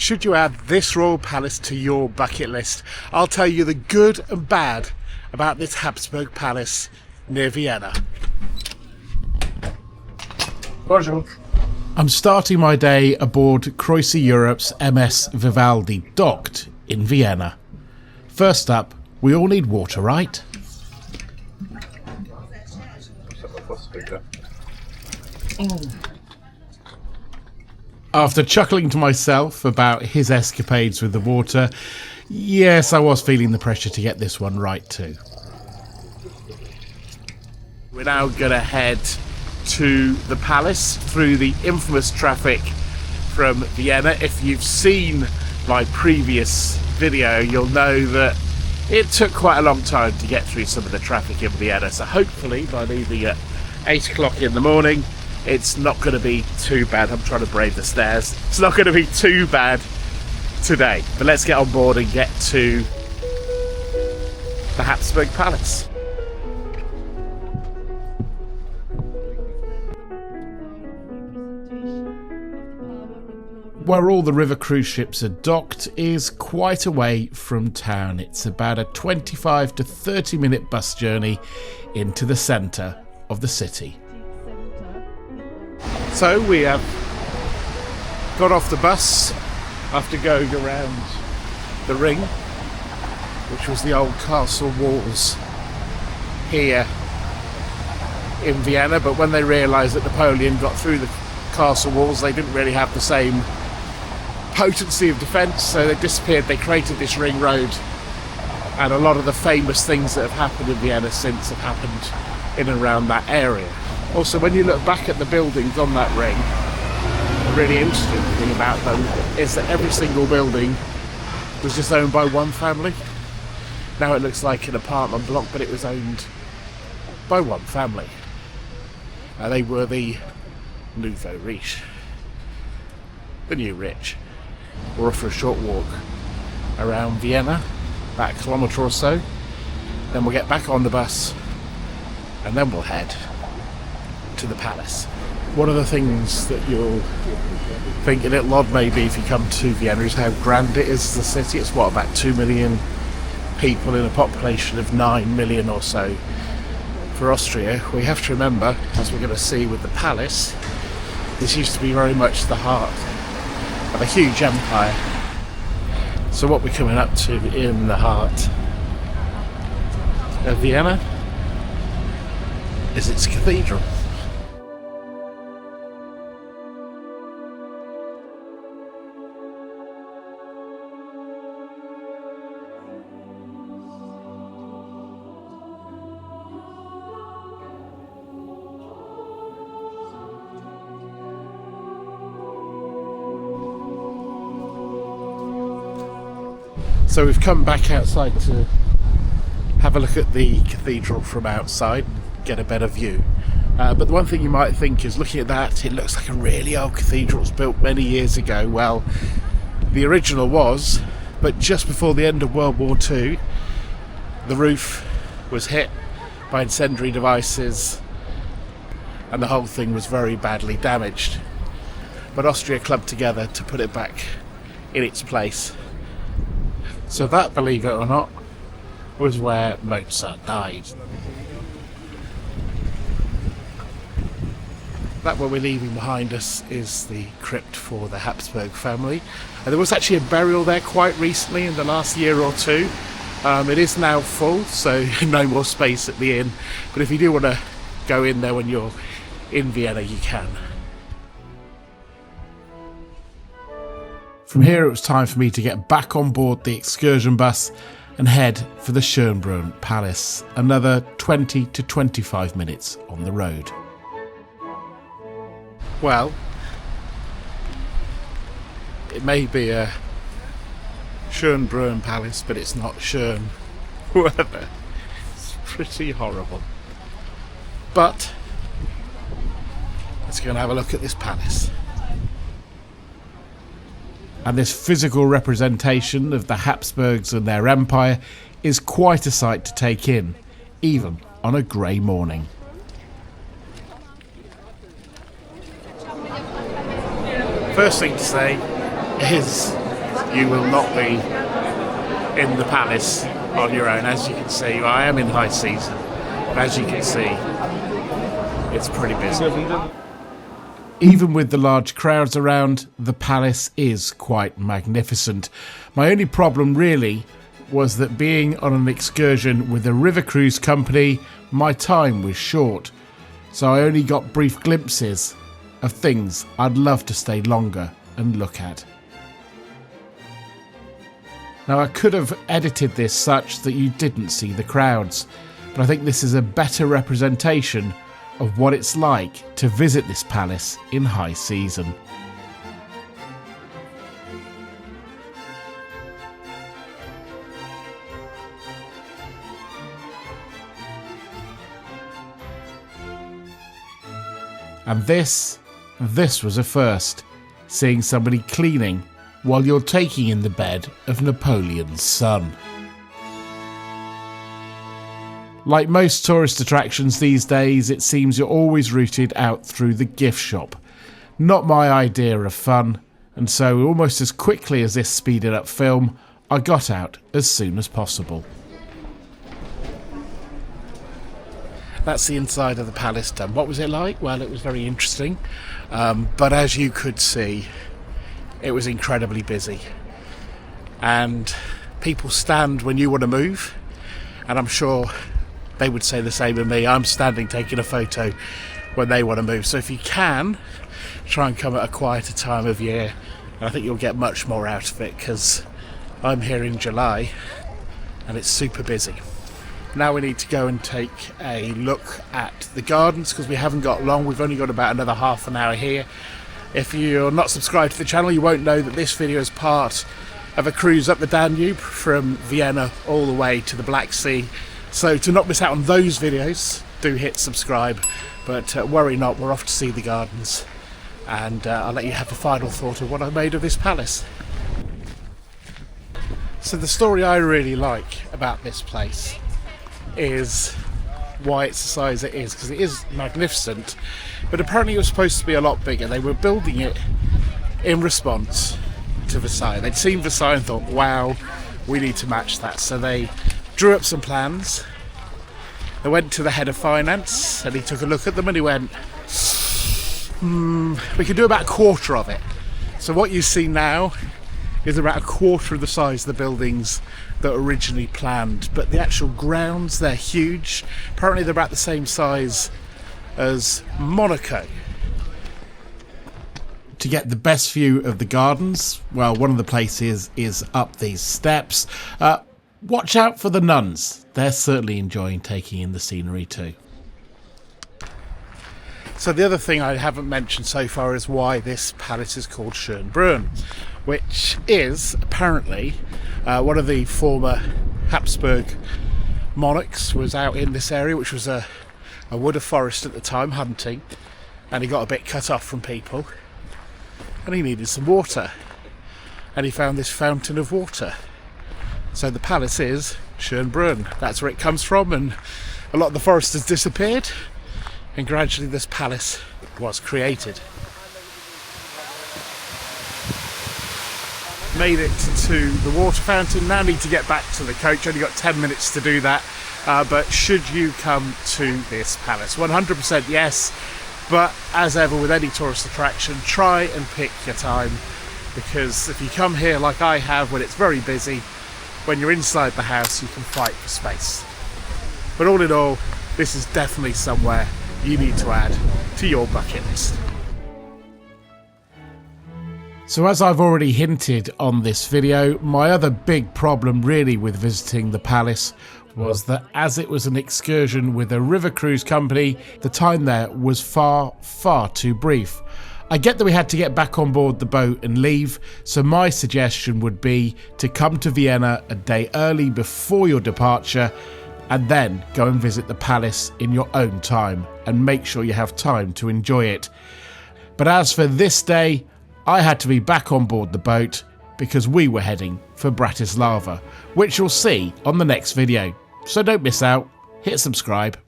Should you add this royal palace to your bucket list? I'll tell you the good and bad about this Habsburg palace near Vienna. Bonjour. I'm starting my day aboard Croisière Europe's MS Vivaldi, docked in Vienna. First up, we all need water, right? After chuckling to myself about his escapades with the water, yes, I was feeling the pressure to get this one right too. We're now going to head to the palace through the infamous traffic from Vienna. If you've seen my previous video, you'll know that it took quite a long time to get through some of the traffic in Vienna, so hopefully by leaving at 8 o'clock in the morning it's not going to be too bad. I'm trying to brave the stairs. It's not going to be too bad today, but let's get on board and get to the Habsburg Palace. Where all the river cruise ships are docked is quite away from town. It's about a 25 to 30 minute bus journey into the centre of the city. So we have got off the bus after going around the ring, which was the old castle walls here in Vienna, but when they realised that Napoleon got through the castle walls, they didn't really have the same potency of defence, so they disappeared. They created this ring road, and a lot of the famous things that have happened in Vienna since have happened in and around that area. Also, when you look back at the buildings on that ring, the really interesting thing about them is that every single building was just owned by one family. Now it looks like an apartment block, but it was owned by one family. They were the nouveau riche, the new rich. We're off for a short walk around Vienna, about a kilometre or so. Then we'll get back on the bus and then we'll head to the palace. One of the things that you'll think a little odd maybe if you come to Vienna is how grand it is as a city. It's what, about 2 million people in a population of 9 million or so. For Austria, we have to remember, as we're going to see with the palace, this used to be very much the heart of a huge empire. So what we're coming up to in the heart of Vienna is its cathedral. So we've come back outside to have a look at the cathedral from outside and get a better view. But the one thing you might think is, looking at that, it looks like a really old cathedral. It was built many years ago. Well, the original was, but just before the end of World War II, the roof was hit by incendiary devices and the whole thing was very badly damaged. But Austria clubbed together to put it back in its place. So that, believe it or not, was where Mozart died. That what we're leaving behind us is the crypt for the Habsburg family. And there was actually a burial there quite recently, in the last year or two. It is now full, so no more space at the inn. But if you do want to go in there when you're in Vienna, you can. From here, it was time for me to get back on board the excursion bus and head for the Schönbrunn Palace. Another 20 to 25 minutes on the road. Well, it may be a Schönbrunn Palace, but it's not Schön weather. It's pretty horrible. But let's go and have a look at this palace. And this physical representation of the Habsburgs and their empire is quite a sight to take in, even on a grey morning. First thing to say is you will not be in the palace on your own. As you can see, I am in high season. As you can see, it's pretty busy. Even with the large crowds around, the palace is quite magnificent. My only problem really was that being on an excursion with a river cruise company, my time was short. So I only got brief glimpses of things I'd love to stay longer and look at. Now I could have edited this such that you didn't see the crowds, but I think this is a better representation of what it's like to visit this palace in high season. And this was a first, seeing somebody cleaning while you're taking in the bed of Napoleon's son. Like most tourist attractions these days, it seems you're always routed out through the gift shop. Not my idea of fun, and so almost as quickly as this speeded up film, I got out as soon as possible. That's the inside of the palace done. What was it like? Well, it was very interesting, but as you could see, it was incredibly busy. And people stand when you want to move, and I'm sure they would say the same of me. I'm standing taking a photo when they want to move. So if you can, try and come at a quieter time of year, and I think you'll get much more out of it, because I'm here in July and it's super busy. Now we need to go and take a look at the gardens, because we haven't got long. We've only got about another half an hour here. If you're not subscribed to the channel, you won't know that this video is part of a cruise up the Danube from Vienna all the way to the Black Sea. So to not miss out on those videos, do hit subscribe. But worry not, we're off to see the gardens. And I'll let you have a final thought of what I made of this palace. So the story I really like about this place is why it's the size it is, because it is magnificent, but apparently it was supposed to be a lot bigger. They were building it in response to Versailles. They'd seen Versailles and thought, wow, we need to match that. So they drew up some plans. They went to the head of finance and he took a look at them and he went, we could do about a quarter of it. So what you see now is about a quarter of the size of the buildings that were originally planned, but the actual grounds, they're huge. Apparently they're about the same size as Monaco. To get the best view of the gardens, well, one of the places is up these steps. Watch out for the nuns. They're certainly enjoying taking in the scenery too. So the other thing I haven't mentioned so far is why this palace is called Schönbrunn, which is apparently one of the former Habsburg monarchs was out in this area, which was a wood of forest at the time, hunting, and he got a bit cut off from people and he needed some water, and he found this fountain of water. So the palace is Schönbrunn. That's where it comes from, and a lot of the forest has disappeared and gradually this palace was created. Made it to the water fountain. Now need to get back to the coach. Only got 10 minutes to do that. But should you come to this palace? 100% yes. But as ever with any tourist attraction, try and pick your time, because if you come here like I have when it's very busy, when you're inside the house you can fight for space. But all in all, this is definitely somewhere you need to add to your bucket list. So as I've already hinted on this video, my other big problem really with visiting the palace was that as it was an excursion with a river cruise company, the time there was far too brief. I get that we had to get back on board the boat and leave, so my suggestion would be to come to Vienna a day early before your departure and then go and visit the palace in your own time and make sure you have time to enjoy it. But as for this day, I had to be back on board the boat because we were heading for Bratislava, which you'll see on the next video. So don't miss out, hit subscribe